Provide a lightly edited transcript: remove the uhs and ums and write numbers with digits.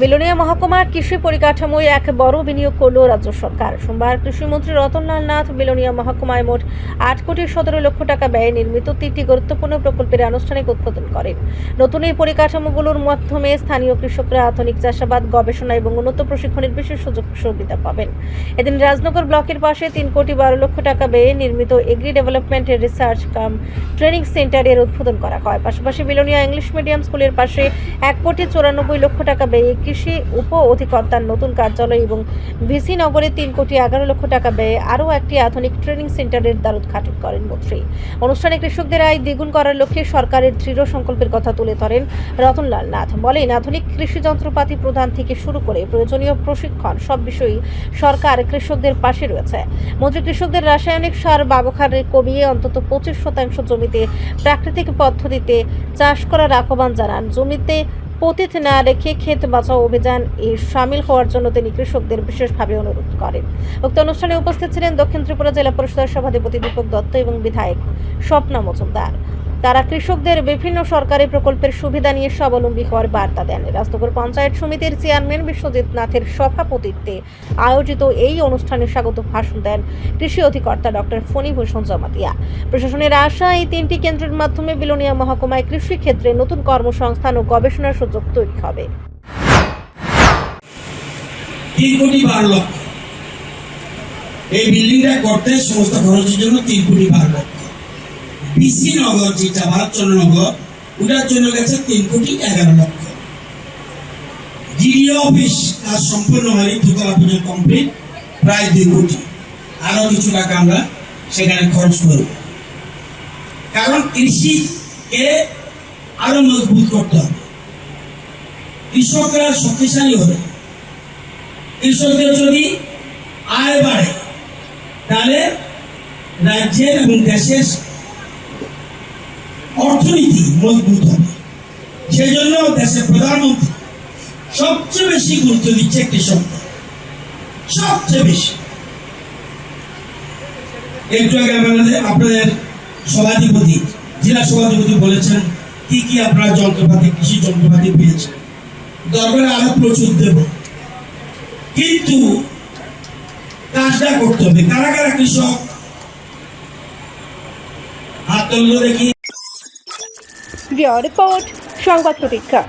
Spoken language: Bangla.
বিলোনিয়া মহকুমার কৃষি পরিকাঠামোয় এক বড় বিনিয়োগ করল রাজ্য সরকার। সোমবার কৃষিমন্ত্রী রতনলাল নাথ বিলোনিয়া মহকুমায় মোট 8,17,00,000 টাকা ব্যয়ে নির্মিত 3টি গুরুত্বপূর্ণ প্রকল্পের আনুষ্ঠানিক উদ্বোধন করেন। নতুন এই পরিকাঠামোগুলোর মাধ্যমে স্থানীয় কৃষকরা আধুনিক চাষাবাদ, গবেষণা এবং উন্নত প্রশিক্ষণের বিশেষ সুযোগ সুবিধা পাবেন। এদিন রাজনগর ব্লকের পাশে 3,12,00,000 টাকা ব্যয়ে নির্মিত agri development research cum training সেন্টারের উদ্বোধন করা হয়। পাশাপাশি বিলোনিয়া ইংলিশ মিডিয়াম স্কুলের পাশে 1,94,00,000 টাকা ব্যয়ে কৃষি উপ অধিকর্তার নতুন কার্যালয় এবং ভিসি নগরে 3,11,00,000 টাকা ব্যয়ে আরও একটি আধুনিক ট্রেনিং সেন্টারের দ্বার উদ্ঘাটন করেন মন্ত্রী। অনুষ্ঠানে কৃষকদের আয় দ্বিগুণ করার লক্ষ্যে সরকারের দৃঢ় সংকল্পের কথা তুলে ধরেন রতনলাল নাথ। বলেন, আধুনিক কৃষি যন্ত্রপাতি প্রদান থেকে শুরু করে প্রয়োজনীয় প্রশিক্ষণ সব বিষয়েই সরকার কৃষকদের পাশে রয়েছে। মন্ত্রী কৃষকদের রাসায়নিক সার ব্যবহার কমিয়ে অন্তত 25% জমিতে প্রাকৃতিক পদ্ধতিতে চাষ করার আহ্বান জানান। জমিতে পতিত না রেখে ক্ষেত বাঁচাও অভিযান সামিল হওয়ার জন্য তিনি কৃষকদের বিশেষভাবে অনুরোধ করেন। উক্ত অনুষ্ঠানে উপস্থিত ছিলেন দক্ষিণ ত্রিপুরা জেলা পরিষদের সভাধিপতি দীপক দত্ত এবং বিধায়ক স্বপ্না মজুমদার। তারা কৃষকদের বিভিন্ন সরকারি প্রকল্পের সুবিধা নিয়ে স্বাবলম্বী হওয়ার বার্তা দেন। রাজনগর পঞ্চায়েত সমিতির চেয়ারম্যান বিশ্বজিৎ নাথের সভাপতিত্বে আয়োজিত এই অনুষ্ঠানে স্বাগত ভাষণ দেন কৃষি অধিকর্তা ডক্টর ফণীভূষণ জমাতিয়া। প্রশাসনের আশা, এই 3টি কেন্দ্রের মাধ্যমে বিলোনিয়া মহকুমায় কৃষি ক্ষেত্রে নতুন কর্মসংস্থান ও গবেষণার সুযোগ তৈরি হবে। এই বিল্ডিংটা করতে সমস্ত খরচের জন্য 3,12,00,000। বিসি নগর যেটা ভারতচন্দ্র নগর, ওটার জন্য গেছে 3,11,00,000। ডিডিও অফিস কাজ সম্পূর্ণ হয়নি, দুতলা পর্যন্ত কমপ্লিট, প্রায় 2 কোটি। আরো কিছু টাকা আমরা সেখানে খরচ করব, কারণ কৃষিকে আরো মজবুত করতে হবে। কৃষকরা শক্তিশালী হবে, কৃষকদের যদি আয় বাড়ে তাহলে রাজ্যের এবং দেশের অর্থনীতি মজবুত হবে। সেই জন্য দেশের প্রধানমন্ত্রী সবচেয়ে বেশি গুরুত্ব দিচ্ছে কৃষকদের, সবচেয়ে বেশি। একটু আগে আপনাদের সভাধিপতি, জেলা সভাধিপতি বলেছেন কি কি আপনারা যন্ত্রপাতি, কৃষি যন্ত্রপাতি পেয়েছেন। দরকার আরো প্রচুর দেব, কিন্তু কাজটা করতে হবে। কারা কারা কৃষক হাত তুললো দেখি। রিপোর্ট সংবাদ প্রতীক্ষা।